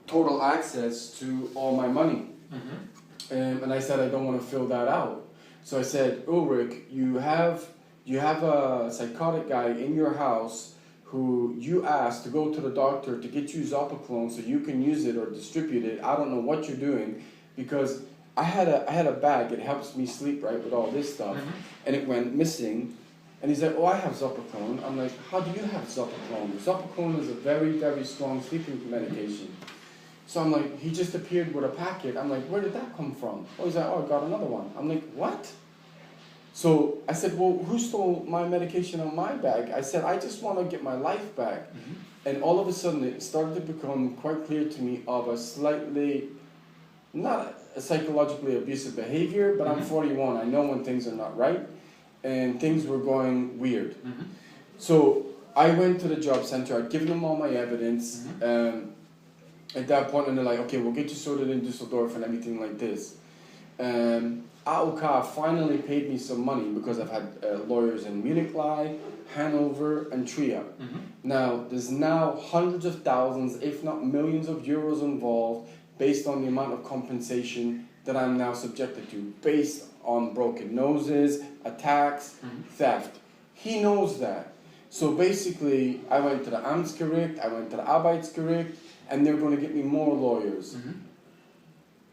total access to all my money. And I said, I don't want to fill that out. So I said, Ulrich, you have a psychotic guy in your house who you asked to go to the doctor to get you Zopiclone so you can use it or distribute it. I don't know what you're doing, because I had a bag. It helps me sleep, right, with all this stuff. And it went missing. And he's like, oh, I have Zopiclone. I'm like, how do you have Zopiclone? Zopiclone is a very, very strong sleeping medication. So I'm like, he just appeared with a packet. I'm like, where did that come from? Oh, he's like, oh, I got another one. I'm like, what? So I said, well, who stole my medication on my bag? I said, I just want to get my life back. And all of a sudden, it started to become quite clear to me of a slightly, not a psychologically abusive behavior, but I'm 41. I know when things are not right. And things were going weird. So I went to the job center. I'd given them all my evidence. At that point, and they're like, okay, we'll get you sorted in Dusseldorf and everything like this. AOK finally paid me some money because I've had lawyers in Munich, Hanover, and Trier. Now, there's now hundreds of thousands, if not millions of euros involved based on the amount of compensation that I'm now subjected to, based on broken noses, attacks, theft. He knows that. So basically, I went to the Amtsgericht, I went to the Arbeitsgericht, and they're going to get me more lawyers.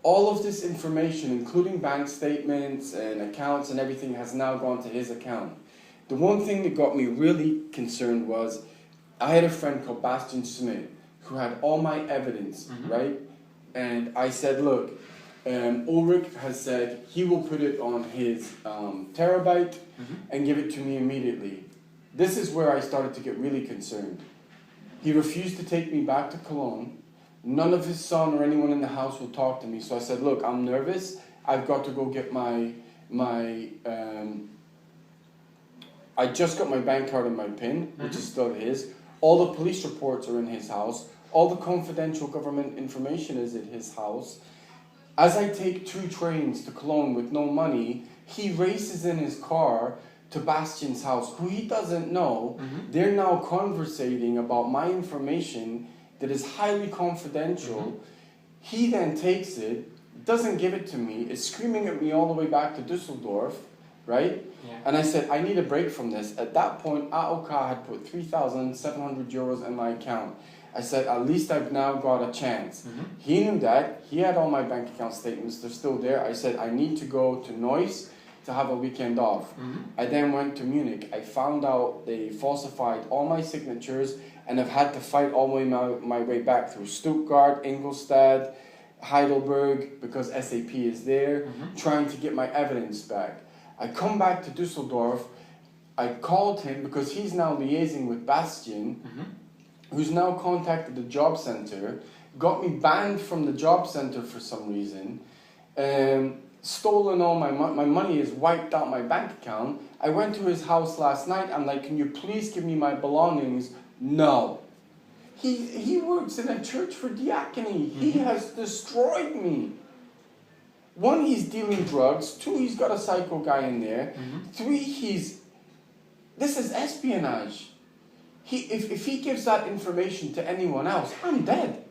All of this information, including bank statements and accounts and everything, has now gone to his account. The one thing that got me really concerned was, I had a friend called Bastian Smith who had all my evidence, right? And I said, look, Ulrich has said he will put it on his terabyte and give it to me immediately. This is where I started to get really concerned. He refused to take me back to Cologne. None of his son or anyone in the house will talk to me. So I said, look, I'm nervous. I've got to go get I just got my bank card and my PIN, which is still his. All the police reports are in his house. All the confidential government information is at his house. As I take 2 trains to Cologne with no money, he races in his car to Bastian's house, who he doesn't know. They're now conversating about my information that is highly confidential. He then takes it, doesn't give it to me, is screaming at me all the way back to Dusseldorf, right? And I said, I need a break from this. At that point, AOK had put 3,700 euros in my account. I said, at least I've now got a chance. He knew that. He had all my bank account statements. They're still there. I said, I need to go to Neuss to have a weekend off. I then went to Munich. I found out they falsified all my signatures, and I've had to fight all my way back through Stuttgart, Ingolstadt, Heidelberg, because SAP is there, trying to get my evidence back. I come back to Dusseldorf. I called him because he's now liaising with Bastian, who's now contacted the job center, got me banned from the job center for some reason, stolen all my money, is wiped out my bank account. I went to his house last night. I'm like, can you please give me my belongings? No. He works in a church for diakonie. He has destroyed me. 1, he's dealing drugs. 2, he's got a psycho guy in there. 3, this is espionage. If he gives that information to anyone else, I'm dead.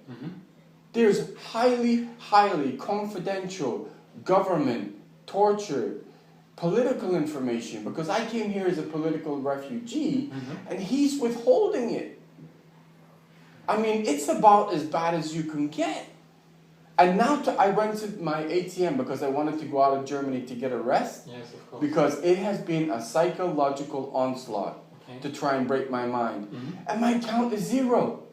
There's highly, highly confidential government, torture, political information, because I came here as a political refugee, and he's withholding it. I mean, it's about as bad as you can get. And now I went to my ATM because I wanted to go out of Germany to get a rest. Yes, of course. Because it has been a psychological onslaught to try and break my mind. And my account is 0.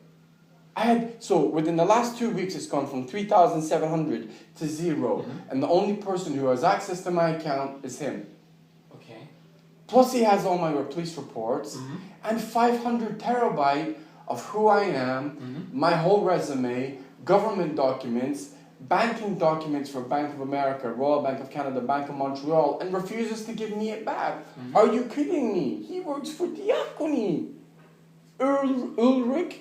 So within the last 2 weeks, it's gone from 3,700 to 0. And the only person who has access to my account is him. Okay. Plus he has all my police reports and 500 terabyte of who I am, my whole resume, government documents, banking documents for Bank of America, Royal Bank of Canada, Bank of Montreal, and refuses to give me it back. Are you kidding me? He works for diakonie. Ulrich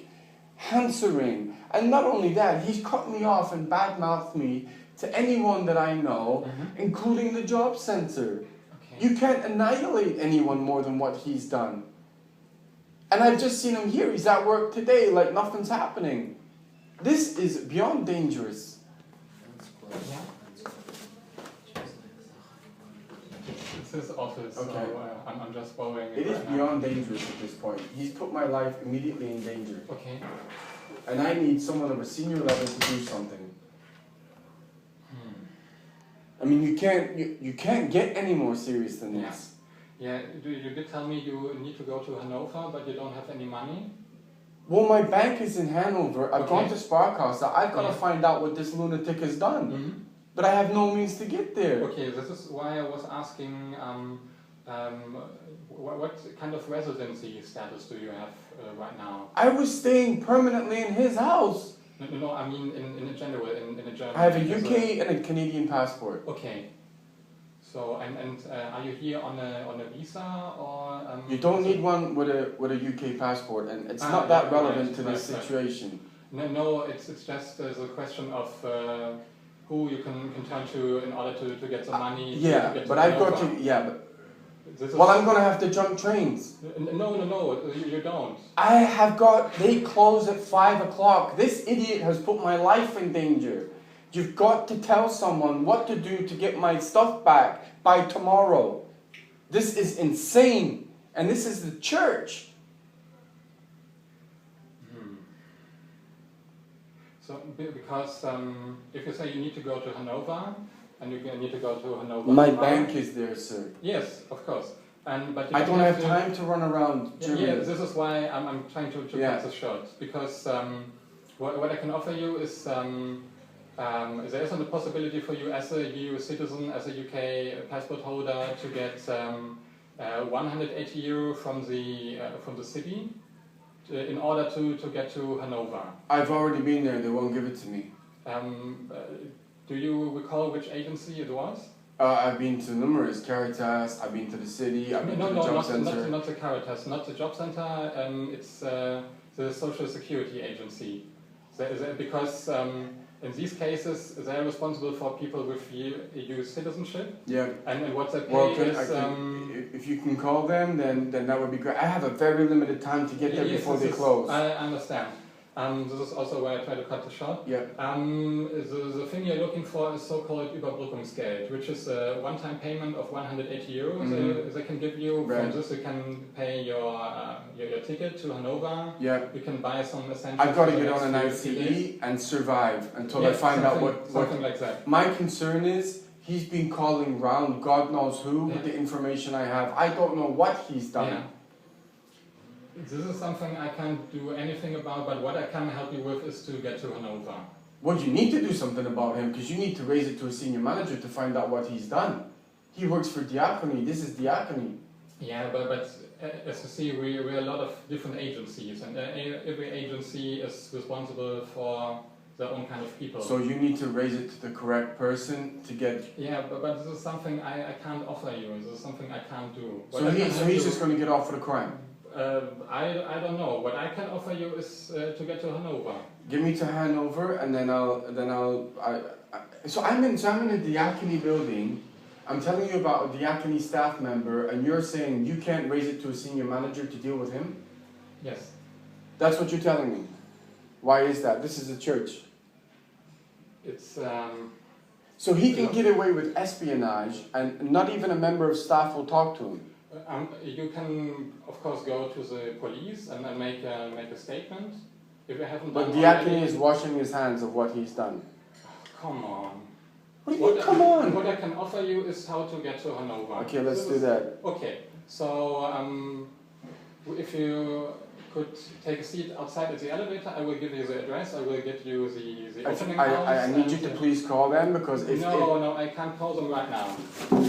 Hansering. And not only that, he's cut me off and badmouthed me to anyone that I know, including the job center. You can't annihilate anyone more than what he's done. And I've just seen him here. He's at work today like nothing's happening. This is beyond dangerous. It's his office, Okay. so I'm just borrowing it. It is right now. beyond dangerous at this point. He's put my life immediately in danger. Okay. And I need someone of a senior level to do something. I mean, you can't get any more serious than this. Yeah, you did tell me you need to go to Hanover, but you don't have any money. Well, my bank is in Hanover. I've gone to Sparkasse. I've got to Yeah. find out what this lunatic has done. Mm-hmm. But I have no means to get there. Okay, this is why I was asking what kind of residency status do you have right now? I was staying permanently in his house. No, I mean in general, in a German. I have a UK and a Canadian passport. Okay. So and are you here on a visa or? You don't need one with a UK passport, and it's not that relevant to this right. situation. No, it's just a question of who you can turn to in order to get some money. Yeah, to get but to I've got Hanover. to. Yeah, but This is, well, I'm gonna have to jump trains. No, you don't. I have got. They close at 5 o'clock. This idiot has put my life in danger. You've got to tell someone what to do to get my stuff back by tomorrow. This is insane, and this is the church. So because if you say you need to go to Hanover, and you need to go to Hanover. My tomorrow, bank is there, sir. Yes, of course. But you I don't have time to run around Germany. Yeah, this is why I'm trying to Yeah. cut this short, because what I can offer you is there isn't a possibility for you as a EU citizen, as a UK passport holder, to get 180 euro from the city in order to get to Hanover. I've already been there. They won't give it to me. Do you recall which agency it was? I've been to numerous Caritas. I've been to the city. I've been to the job center. Not the Caritas, not the job center. It's the Social Security Agency. Because in these cases, they're responsible for people with EU citizenship. Yeah. And what they pay Well, is... if you can call them, then that would be great. I have a very limited time to get there before they close. I understand. This is also why I try to cut the short. Yeah. The thing you're looking for is so-called Überbrückungsgeld, which is a one-time payment of 180 euros. Mm-hmm. They can give you. Right. From this, you can pay your ticket to Hanover. Yeah. You can buy some essentials. I've got to for the get on an next few days. ICE and survive until I find out what. Something like that. My concern is he's been calling round God knows who with the information I have. I don't know what he's done. Yeah. This is something I can't do anything about, but what I can help you with is to get to Hanover. Well, you need to do something about him because you need to raise it to a senior manager to find out what he's done. He works for diakonie. This is diakonie. Yeah, but as you see, we're a lot of different agencies, and every agency is responsible for their own kind of people. So you need to raise it to the correct person to get. Yeah, but this is something I can't offer you. This is something I can't do. So he's just going to get off for the crime. I don't know. What I can offer you is to get to Hanover. Get me to Hanover, and so I'm in a diakonie building. I'm telling you about a diakonie staff member, and you're saying you can't raise it to a senior manager to deal with him? Yes. That's what you're telling me. Why is that? This is a church. It's So he can get away with espionage, and not even a member of staff will talk to him. you can, of course, go to the police and make a statement. If you haven't But done diakonie already, is washing his hands of what he's done. come on. What do you mean, come on? What I can offer you is how to get to Hanover. Okay, let's do that. Okay, so if you could take a seat outside at the elevator, I will give you the address. I will give you the opening hours. I need you to please call them because if No, I can't call them right now.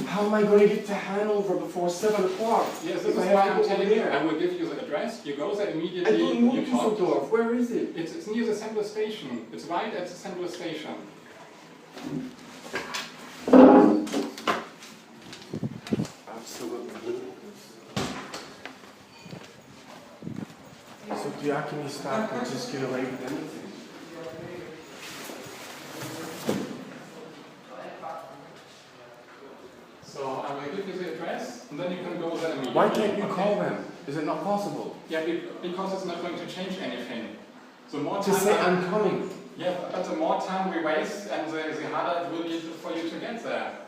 how am I going to get to Hanover before 7 o'clock? Yes, this is why I'm telling you. I will give you the address. You go there immediately. I don't know you talk to Düsseldorf. Where is it? It's near the central station. It's right at the central station. Absolutely. So diakonie staff can just get away with anything. So I will give you the address, and then you can go there immediately. Why can't you call them? Is it not possible? Yeah, because it's not going to change anything. So more To time say I'm coming. Yeah, but the more time we waste and the harder it will be for you to get there.